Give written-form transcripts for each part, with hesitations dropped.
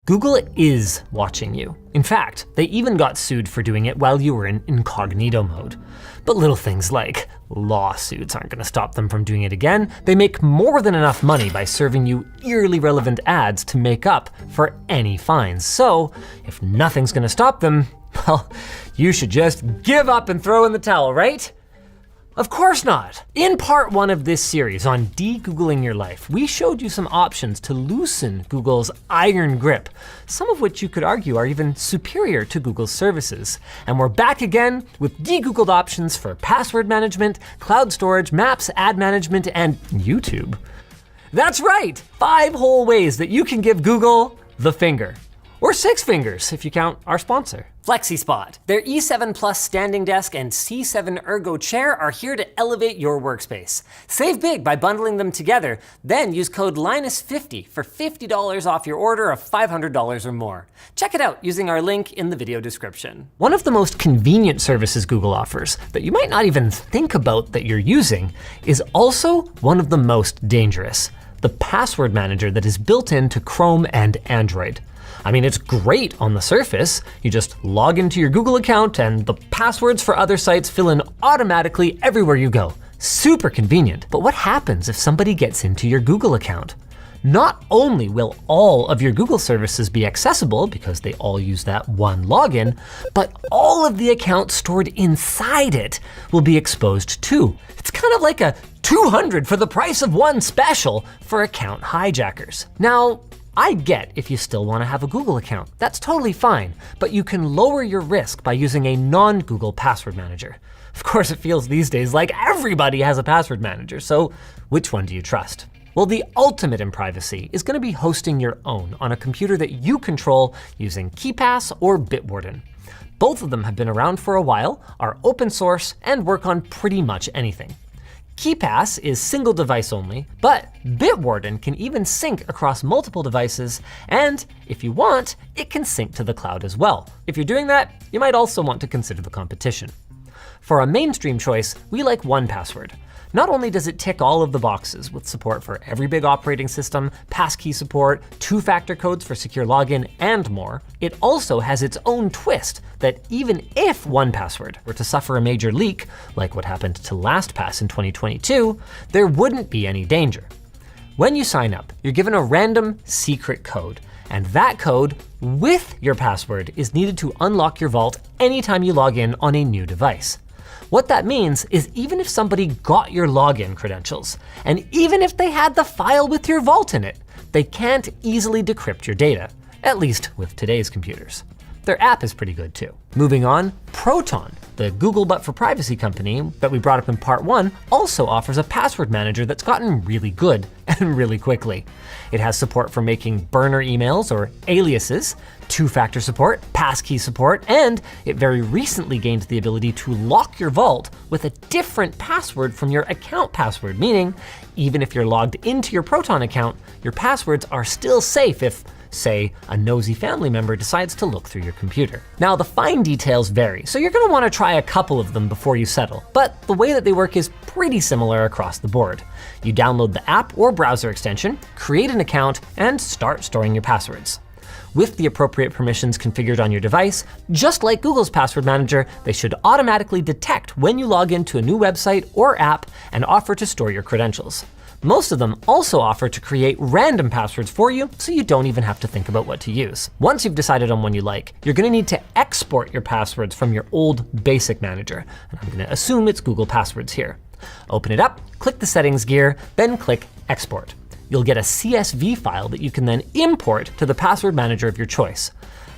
Google is watching you. In fact, they even got sued for doing it while you were in incognito mode. But little things like lawsuits aren't gonna stop them from doing it again. They make more than enough money by serving you eerily relevant ads to make up for any fines. So if nothing's gonna stop them, well, you should just give up and throw in the towel, right? Of course not. In part 1 of this series on de-Googling your life, we showed you some options to loosen Google's iron grip, some of which you could argue are even superior to Google's services. And we're back again with de-Googled options for password management, cloud storage, maps, ad management, and YouTube. That's right, 5 whole ways that you can give Google the finger. Or 6 fingers if you count our sponsor. FlexiSpot. Their E7 Plus standing desk and C7 Ergo chair are here to elevate your workspace. Save big by bundling them together, then use code linus50 for $50 off your order of $500 or more. Check it out using our link in the video description. One of the most convenient services Google offers that you might not even think about that you're using is also one of the most dangerous: the password manager that is built into Chrome and Android. I mean, it's great on the surface. You just log into your Google account and the passwords for other sites fill in automatically everywhere you go. Super convenient. But what happens if somebody gets into your Google account? Not only will all of your Google services be accessible because they all use that one login, but all of the accounts stored inside it will be exposed too. It's kind of like a 200 for the price of one special for account hijackers. Now, I get if you still want to have a Google account. That's totally fine, but you can lower your risk by using a non-Google password manager. Of course, it feels these days like everybody has a password manager, so which one do you trust? Well, the ultimate in privacy is going to be hosting your own on a computer that you control using KeePass or Bitwarden. Both of them have been around for a while, are open source, and work on pretty much anything. KeePass is single device only, but Bitwarden can even sync across multiple devices, and if you want, it can sync to the cloud as well. If you're doing that, you might also want to consider the competition. For a mainstream choice, we like 1Password. Not only does it tick all of the boxes with support for every big operating system, passkey support, 2-factor codes for secure login, and more, it also has its own twist that even if 1Password were to suffer a major leak, like what happened to LastPass in 2022, there wouldn't be any danger. When you sign up, you're given a random secret code, and that code with your password is needed to unlock your vault anytime you log in on a new device. What that means is even if somebody got your login credentials, and even if they had the file with your vault in it, they can't easily decrypt your data, at least with today's computers. Their app is pretty good too. Moving on, Proton, the Google but for privacy company that we brought up in part 1, also offers a password manager that's gotten really good and really quickly. It has support for making burner emails or aliases, 2-factor support, passkey support, and it very recently gained the ability to lock your vault with a different password from your account password, meaning even if you're logged into your Proton account, your passwords are still safe if, say, a nosy family member decides to look through your computer. Now, the fine details vary, so you're gonna wanna try a couple of them before you settle, but the way that they work is pretty similar across the board. You download the app or browser extension, create an account, and start storing your passwords. With the appropriate permissions configured on your device, just like Google's password manager, they should automatically detect when you log into a new website or app and offer to store your credentials. Most of them also offer to create random passwords for you, so you don't even have to think about what to use. Once you've decided on one you like, you're gonna need to export your passwords from your old basic manager, and I'm gonna assume it's Google Passwords here. Open it up, click the settings gear, then click Export. You'll get a CSV file that you can then import to the password manager of your choice.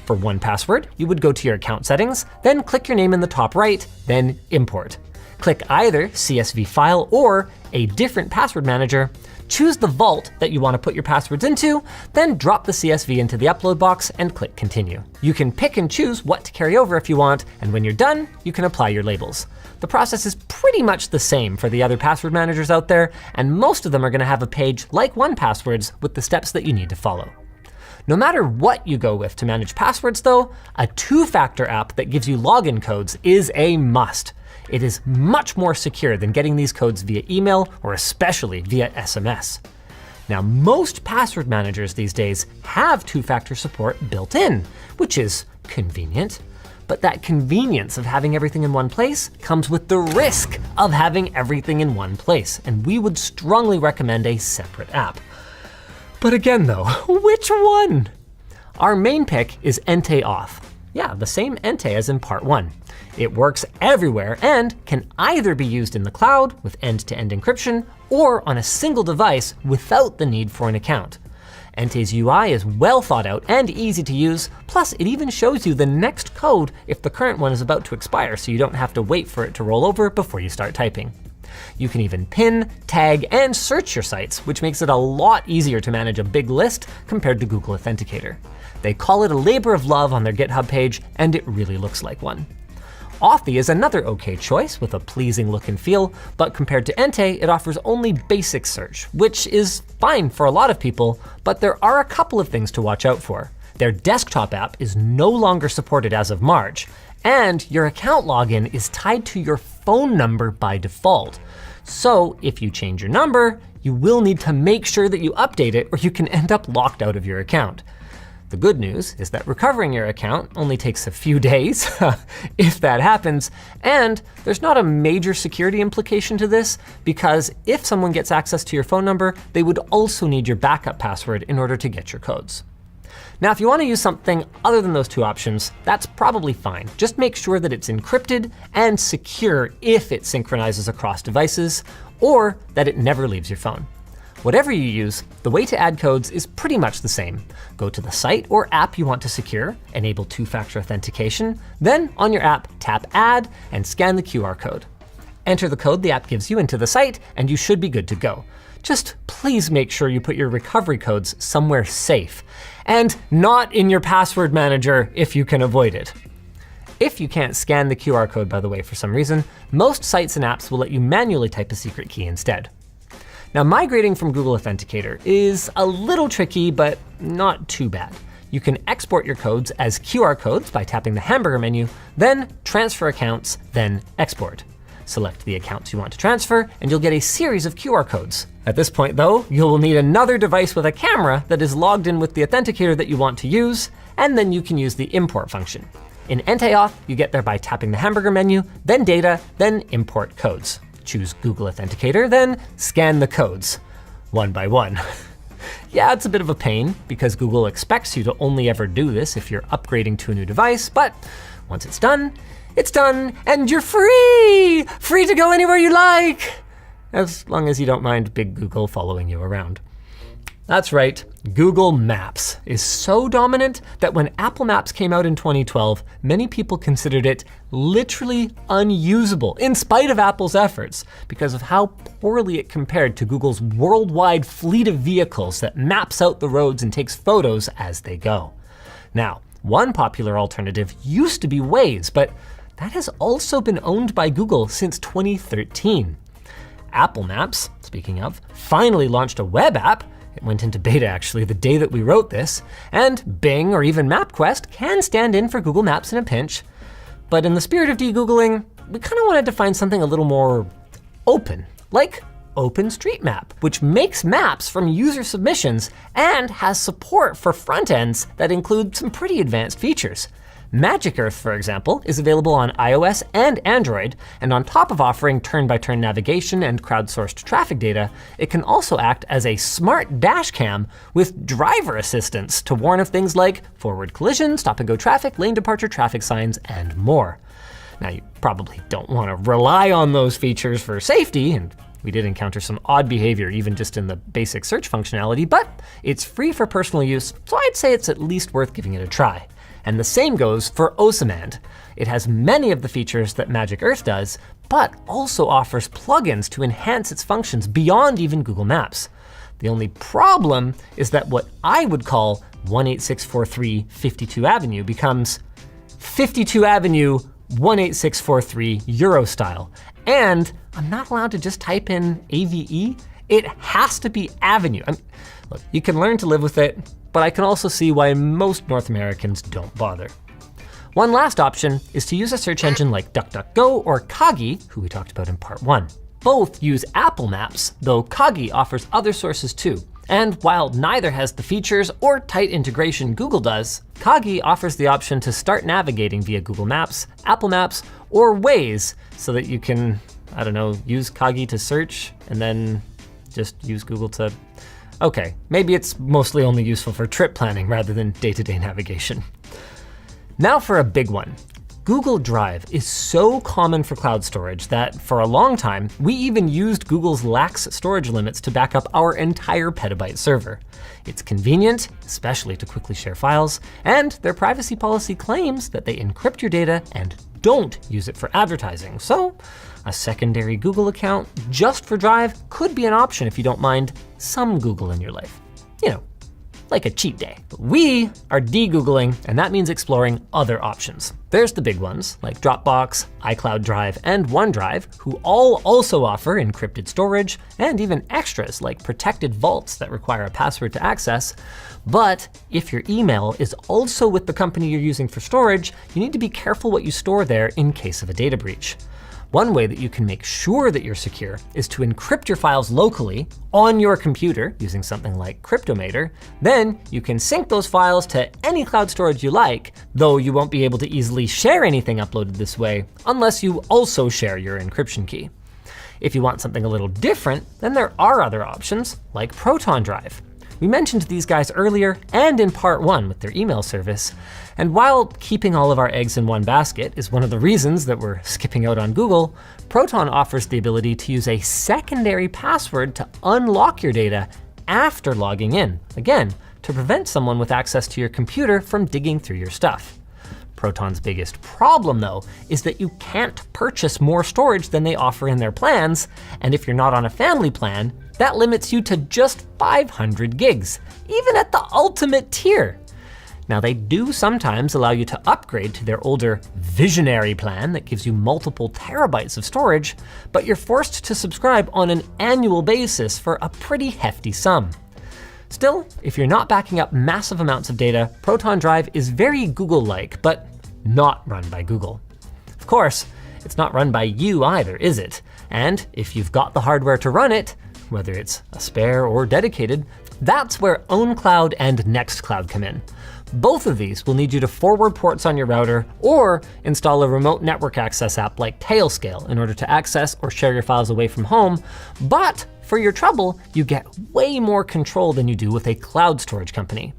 For 1Password, you would go to your account settings, then click your name in the top right, then Import. Click either CSV file or a different password manager, choose the vault that you want to put your passwords into, then drop the CSV into the upload box and click Continue. You can pick and choose what to carry over if you want, and when you're done, you can apply your labels. The process is pretty much the same for the other password managers out there, and most of them are going to have a page like 1Password's with the steps that you need to follow. No matter what you go with to manage passwords though, a 2-factor app that gives you login codes is a must. It is much more secure than getting these codes via email or especially via SMS. Now, most password managers these days have two-factor support built in, which is convenient. But that convenience of having everything in one place comes with the risk of having everything in one place, and we would strongly recommend a separate app. But again though, which one? Our main pick is Entei Auth. Yeah, the same Entei as in part 1. It works everywhere and can either be used in the cloud with end-to-end encryption or on a single device without the need for an account. Entei's UI is well thought out and easy to use, plus it even shows you the next code if the current one is about to expire, so you don't have to wait for it to roll over before you start typing. You can even pin, tag, and search your sites, which makes it a lot easier to manage a big list compared to Google Authenticator. They call it a labor of love on their GitHub page, and it really looks like one. Authy is another okay choice with a pleasing look and feel, but compared to Entei, it offers only basic search, which is fine for a lot of people, but there are a couple of things to watch out for. Their desktop app is no longer supported as of March, and your account login is tied to your phone number by default. So if you change your number, you will need to make sure that you update it or you can end up locked out of your account. The good news is that recovering your account only takes a few days, if that happens, and there's not a major security implication to this, because if someone gets access to your phone number, they would also need your backup password in order to get your codes. Now, if you want to use something other than those two options, that's probably fine. Just make sure that it's encrypted and secure if it synchronizes across devices, or that it never leaves your phone. Whatever you use, the way to add codes is pretty much the same. Go to the site or app you want to secure, enable two-factor authentication, then on your app, tap Add and scan the QR code. Enter the code the app gives you into the site, and you should be good to go. Just please make sure you put your recovery codes somewhere safe, and not in your password manager if you can avoid it. If you can't scan the QR code, by the way, for some reason, most sites and apps will let you manually type a secret key instead. Now, migrating from Google Authenticator is a little tricky, but not too bad. You can export your codes as QR codes by tapping the hamburger menu, then transfer accounts, then export. Select the accounts you want to transfer, and you'll get a series of QR codes. At this point though, you'll need another device with a camera that is logged in with the authenticator that you want to use, and then you can use the import function. In Entei Auth, you get there by tapping the hamburger menu, then data, then import codes. Choose Google Authenticator, then scan the codes, one by one. Yeah, it's a bit of a pain because Google expects you to only ever do this if you're upgrading to a new device, but once it's done, and you're free! Free to go anywhere you like! As long as you don't mind Big Google following you around. That's right, Google Maps is so dominant that when Apple Maps came out in 2012, many people considered it literally unusable, in spite of Apple's efforts, because of how poorly it compared to Google's worldwide fleet of vehicles that maps out the roads and takes photos as they go. Now, one popular alternative used to be Waze, but that has also been owned by Google since 2013. Apple Maps, speaking of, finally launched a web app. It went into beta actually the day that we wrote this, and Bing or even MapQuest can stand in for Google Maps in a pinch. But in the spirit of de-Googling, we kind of wanted to find something a little more open, like OpenStreetMap, which makes maps from user submissions and has support for front ends that include some pretty advanced features. Magic Earth, for example, is available on iOS and Android, and on top of offering turn-by-turn navigation and crowdsourced traffic data, it can also act as a smart dash cam with driver assistance to warn of things like forward collision, stop-and-go traffic, lane departure traffic signs, and more. Now, you probably don't want to rely on those features for safety, and we did encounter some odd behavior even just in the basic search functionality, but it's free for personal use, so I'd say it's at least worth giving it a try. And the same goes for Osamand. It has many of the features that Magic Earth does, but also offers plugins to enhance its functions beyond even Google Maps. The only problem is that what I would call 18643 52 Avenue becomes 52 Avenue 18643 Euro style. And I'm not allowed to just type in AVE. It has to be Avenue. Look, you can learn to live with it, but I can also see why most North Americans don't bother. One last option is to use a search engine like DuckDuckGo or Kagi, who we talked about in part 1. Both use Apple Maps, though Kagi offers other sources too. And while neither has the features or tight integration Google does, Kagi offers the option to start navigating via Google Maps, Apple Maps, or Waze so that you can, I don't know, use Kagi to search and then just use Google to, okay, maybe it's mostly only useful for trip planning rather than day-to-day navigation. Now for a big one. Google Drive is so common for cloud storage that for a long time, we even used Google's lax storage limits to back up our entire petabyte server. It's convenient, especially to quickly share files, and their privacy policy claims that they encrypt your data and don't use it for advertising. So a secondary Google account just for Drive could be an option if you don't mind some Google in your life. You know, like a cheat day. But we are de-Googling, and that means exploring other options. There's the big ones, like Dropbox, iCloud Drive, and OneDrive, who all also offer encrypted storage, and even extras like protected vaults that require a password to access. But if your email is also with the company you're using for storage, you need to be careful what you store there in case of a data breach. One way that you can make sure that you're secure is to encrypt your files locally on your computer using something like Cryptomator. Then you can sync those files to any cloud storage you like, though you won't be able to easily share anything uploaded this way unless you also share your encryption key. If you want something a little different, then there are other options like Proton Drive. We mentioned these guys earlier and in part 1 with their email service. And while keeping all of our eggs in one basket is one of the reasons that we're skipping out on Google, Proton offers the ability to use a secondary password to unlock your data after logging in. Again, to prevent someone with access to your computer from digging through your stuff. Proton's biggest problem, though, is that you can't purchase more storage than they offer in their plans, and if you're not on a family plan, that limits you to just 500 gigs, even at the ultimate tier. Now, they do sometimes allow you to upgrade to their older Visionary plan that gives you multiple terabytes of storage, but you're forced to subscribe on an annual basis for a pretty hefty sum. Still, if you're not backing up massive amounts of data, Proton Drive is very Google-like, but not run by Google. Of course, it's not run by you either, is it? And if you've got the hardware to run it, whether it's a spare or dedicated, that's where OwnCloud and NextCloud come in. Both of these will need you to forward ports on your router or install a remote network access app like Tailscale in order to access or share your files away from home. But for your trouble, you get way more control than you do with a cloud storage company.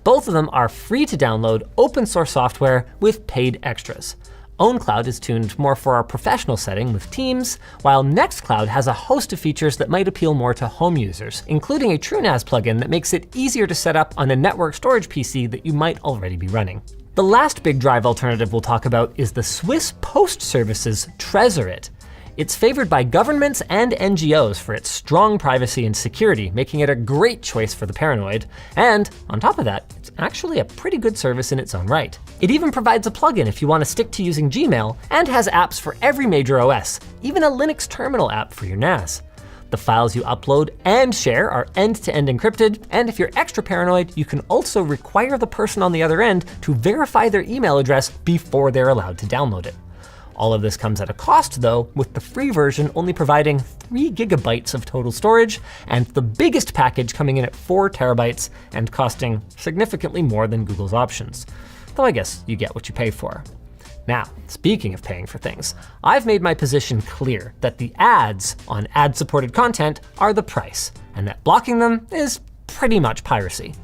Both of them are free to download open source software with paid extras. OwnCloud is tuned more for our professional setting with Teams, while NextCloud has a host of features that might appeal more to home users, including a TrueNAS plugin that makes it easier to set up on a network storage PC that you might already be running. The last big drive alternative we'll talk about is the Swiss Post Service's Tresorit. It's favored by governments and NGOs for its strong privacy and security, making it a great choice for the paranoid. And on top of that, it's actually a pretty good service in its own right. It even provides a plugin if you want to stick to using Gmail, and has apps for every major OS, even a Linux terminal app for your NAS. The files you upload and share are end-to-end encrypted, and if you're extra paranoid, you can also require the person on the other end to verify their email address before they're allowed to download it. All of this comes at a cost, though, with the free version only providing 3 gigabytes of total storage, and the biggest package coming in at 4 terabytes and costing significantly more than Google's options. Though I guess you get what you pay for. Now, speaking of paying for things, I've made my position clear that the ads on ad-supported content are the price, and that blocking them is pretty much piracy.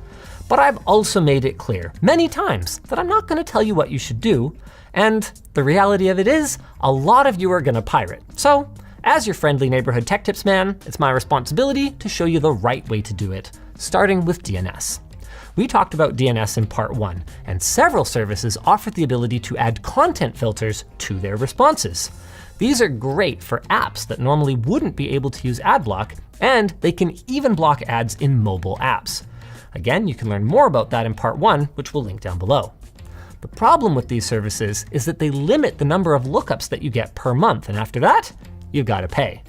But I've also made it clear many times that I'm not going to tell you what you should do, and the reality of it is, a lot of you are gonna pirate. So, as your friendly neighborhood tech tips man, it's my responsibility to show you the right way to do it, starting with DNS. We talked about DNS in part 1, and several services offer the ability to add content filters to their responses. These are great for apps that normally wouldn't be able to use AdBlock, and they can even block ads in mobile apps. Again, you can learn more about that in part 1, which we'll link down below. The problem with these services is that they limit the number of lookups that you get per month, and after that, you've got to pay.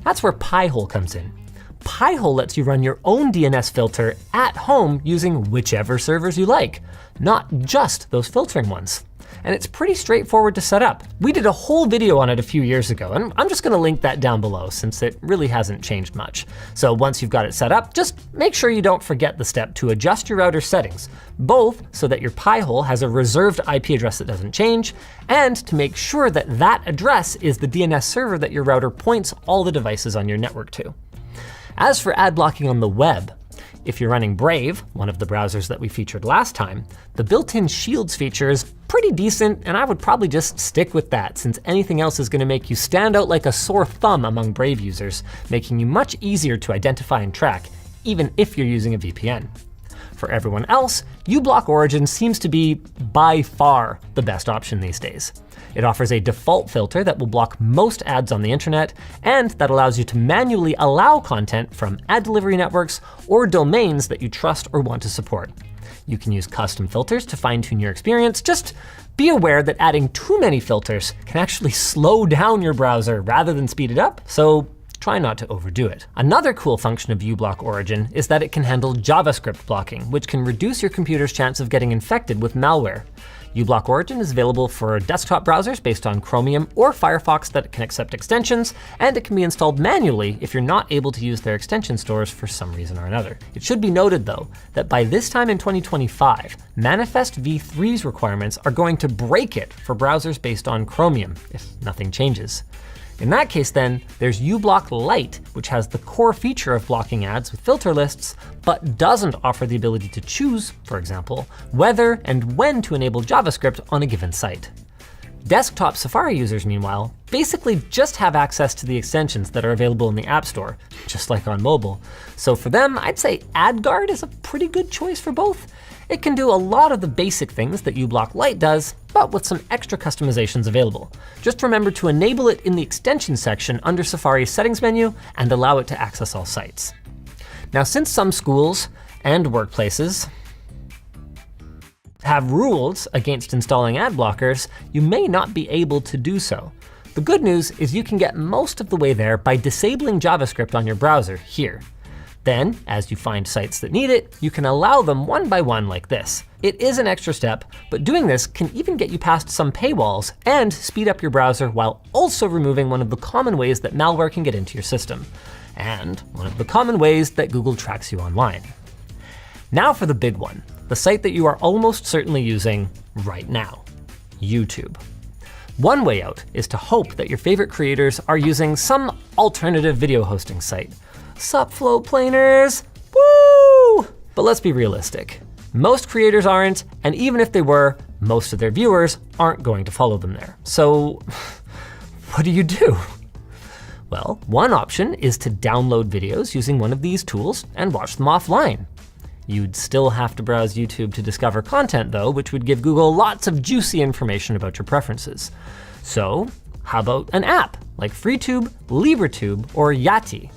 That's where Pi-hole comes in. Pi-hole lets you run your own DNS filter at home using whichever servers you like, not just those filtering ones. and it's pretty straightforward to set up. We did a whole video on it a few years ago, and I'm just gonna link that down below since it really hasn't changed much. So once you've got it set up, just make sure you don't forget the step to adjust your router settings, both so that your Pi-hole has a reserved IP address that doesn't change, and to make sure that that address is the DNS server that your router points all the devices on your network to. As for ad blocking on the web, if you're running Brave, one of the browsers that we featured last time, the built-in Shields feature is pretty decent, and I would probably just stick with that since anything else is gonna make you stand out like a sore thumb among Brave users, making you much easier to identify and track, even if you're using a VPN. For everyone else, uBlock Origin seems to be by far the best option these days. It offers a default filter that will block most ads on the internet, and that allows you to manually allow content from ad delivery networks or domains that you trust or want to support. You can use custom filters to fine-tune your experience. Just be aware that adding too many filters can actually slow down your browser rather than speed it up, so try not to overdo it. Another cool function of uBlock Origin is that it can handle JavaScript blocking, which can reduce your computer's chance of getting infected with malware. uBlock Origin is available for desktop browsers based on Chromium or Firefox that can accept extensions, and it can be installed manually if you're not able to use their extension stores for some reason or another. It should be noted though, that by this time in 2025, Manifest v3's requirements are going to break it for browsers based on Chromium, if nothing changes. In that case then, there's uBlock Lite, which has the core feature of blocking ads with filter lists, but doesn't offer the ability to choose, for example, whether and when to enable JavaScript on a given site. Desktop Safari users, meanwhile, basically just have access to the extensions that are available in the App Store, just like on mobile. So for them, I'd say AdGuard is a pretty good choice for both. It can do a lot of the basic things that uBlock Lite does, but with some extra customizations available. Just remember to enable it in the extension section under Safari's settings menu and allow it to access all sites. Now, since some schools and workplaces have rules against installing ad blockers, you may not be able to do so. The good news is you can get most of the way there by disabling JavaScript on your browser here. Then, as you find sites that need it, you can allow them one by one like this. It is an extra step, but doing this can even get you past some paywalls and speed up your browser while also removing one of the common ways that malware can get into your system, and one of the common ways that Google tracks you online. Now for the big one, the site that you are almost certainly using right now, YouTube. One way out is to hope that your favorite creators are using some alternative video hosting site. Sup, Flowplaners? Woo! But let's be realistic. Most creators aren't, and even if they were, most of their viewers aren't going to follow them there. So what do you do? Well, one option is to download videos using one of these tools and watch them offline. You'd still have to browse YouTube to discover content though, which would give Google lots of juicy information about your preferences. So how about an app like FreeTube, LibreTube, or Yati?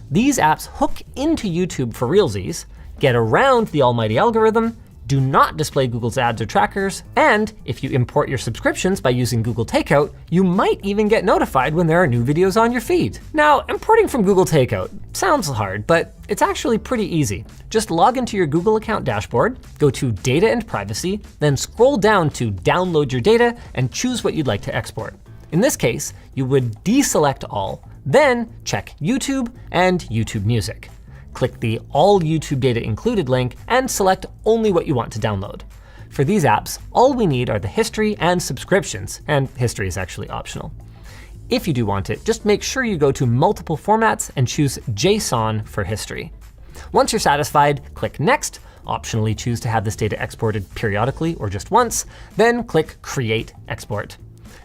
These apps hook into YouTube for realsies, get around the almighty algorithm, do not display Google's ads or trackers, and if you import your subscriptions by using Google Takeout, you might even get notified when there are new videos on your feed. Now, importing from Google Takeout sounds hard, but it's actually pretty easy. Just log into your Google account dashboard, go to Data and Privacy, then scroll down to Download Your Data and choose what you'd like to export. In this case, you would deselect all, then check YouTube and YouTube Music. Click the All YouTube Data Included link and select only what you want to download. For these apps, all we need are the history and subscriptions, and history is actually optional. If you do want it, just make sure you go to multiple formats and choose JSON for history. Once you're satisfied, click Next, optionally choose to have this data exported periodically or just once, then click Create Export.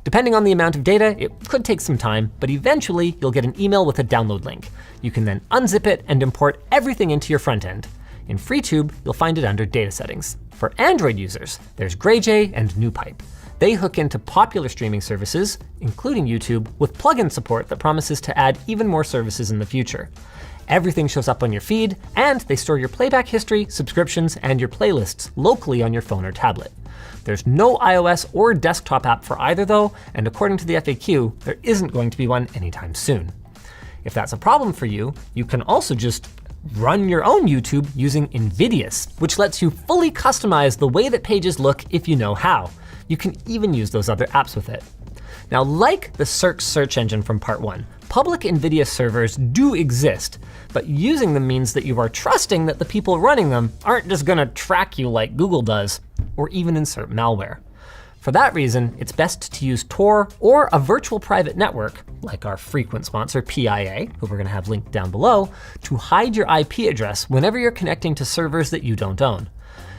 Depending on the amount of data, it could take some time, but eventually you'll get an email with a download link. You can then unzip it and import everything into your front end. In FreeTube, you'll find it under Data Settings. For Android users, there's GrayJ and NewPipe. They hook into popular streaming services, including YouTube, with plugin support that promises to add even more services in the future. Everything shows up on your feed, and they store your playback history, subscriptions, and your playlists locally on your phone or tablet. There's no iOS or desktop app for either though, and according to the FAQ, there isn't going to be one anytime soon. If that's a problem for you, you can also just run your own YouTube using Invidious, which lets you fully customize the way that pages look if you know how. You can even use those other apps with it. Now, like the Cirque search engine from part 1, public NVIDIA servers do exist, but using them means that you are trusting that the people running them aren't just gonna track you like Google does, or even insert malware. For that reason, it's best to use Tor or a virtual private network, like our frequent sponsor PIA, who we're gonna have linked down below, to hide your IP address whenever you're connecting to servers that you don't own.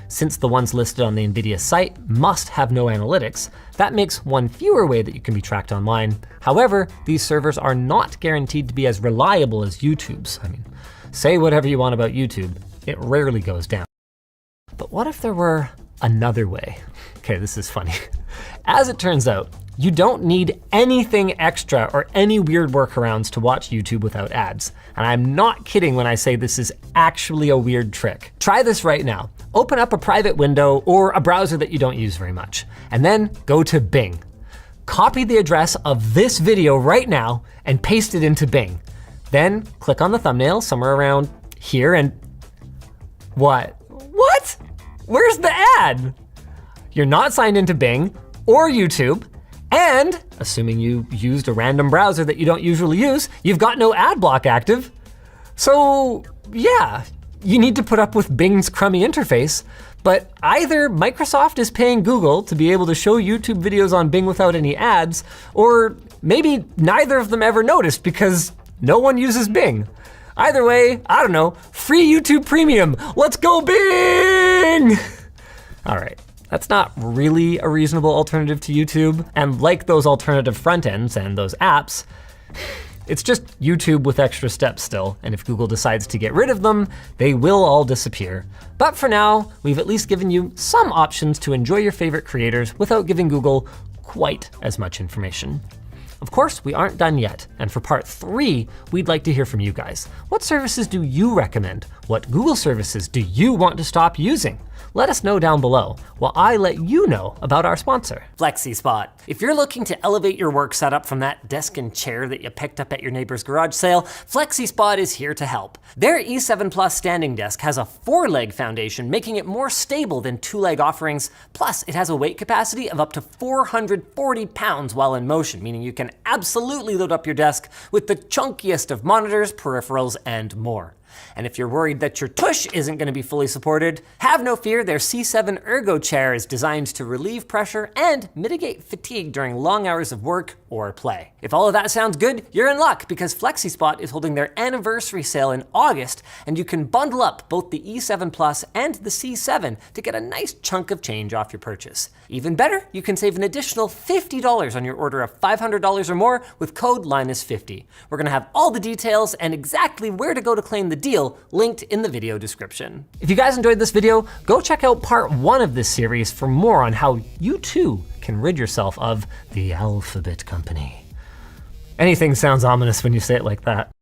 Since the ones listed on the NVIDIA site must have no analytics, that makes one fewer way that you can be tracked online. However, these servers are not guaranteed to be as reliable as YouTube's. I mean, say whatever you want about YouTube, it rarely goes down. But what if there were another way? Okay, this is funny. As it turns out, you don't need anything extra or any weird workarounds to watch YouTube without ads. And I'm not kidding when I say this is actually a weird trick. Try this right now. Open up a private window or a browser that you don't use very much, and then go to Bing. Copy the address of this video right now and paste it into Bing. Then click on the thumbnail somewhere around here and what? What? Where's the ad? You're not signed into Bing or YouTube, and assuming you used a random browser that you don't usually use, you've got no ad block active. So yeah, you need to put up with Bing's crummy interface, but either Microsoft is paying Google to be able to show YouTube videos on Bing without any ads, or maybe neither of them ever noticed because no one uses Bing. Either way, I don't know, free YouTube Premium, let's go Bing! All right. That's not really a reasonable alternative to YouTube. And like those alternative front ends and those apps, it's just YouTube with extra steps still. And if Google decides to get rid of them, they will all disappear. But for now, we've at least given you some options to enjoy your favorite creators without giving Google quite as much information. Of course, we aren't done yet. And for part 3, we'd like to hear from you guys. What services do you recommend? What Google services do you want to stop using? Let us know down below while I let you know about our sponsor, FlexiSpot. If you're looking to elevate your work setup from that desk and chair that you picked up at your neighbor's garage sale, FlexiSpot is here to help. Their E7 Plus standing desk has a 4-leg foundation, making it more stable than 2-leg offerings. Plus, it has a weight capacity of up to 440 pounds while in motion, meaning you can absolutely load up your desk with the chunkiest of monitors, peripherals, and more. And if you're worried that your tush isn't going to be fully supported, have no fear, their C7 Ergo chair is designed to relieve pressure and mitigate fatigue during long hours of work or play. If all of that sounds good, you're in luck because FlexiSpot is holding their anniversary sale in August, and you can bundle up both the E7 Plus and the C7 to get a nice chunk of change off your purchase. Even better, you can save an additional $50 on your order of $500 or more with code linus50. We're going to have all the details and exactly where to go to claim the deal linked in the video description. If you guys enjoyed this video, go check out part 1 of this series for more on how you too can rid yourself of the Alphabet Company. Anything sounds ominous when you say it like that.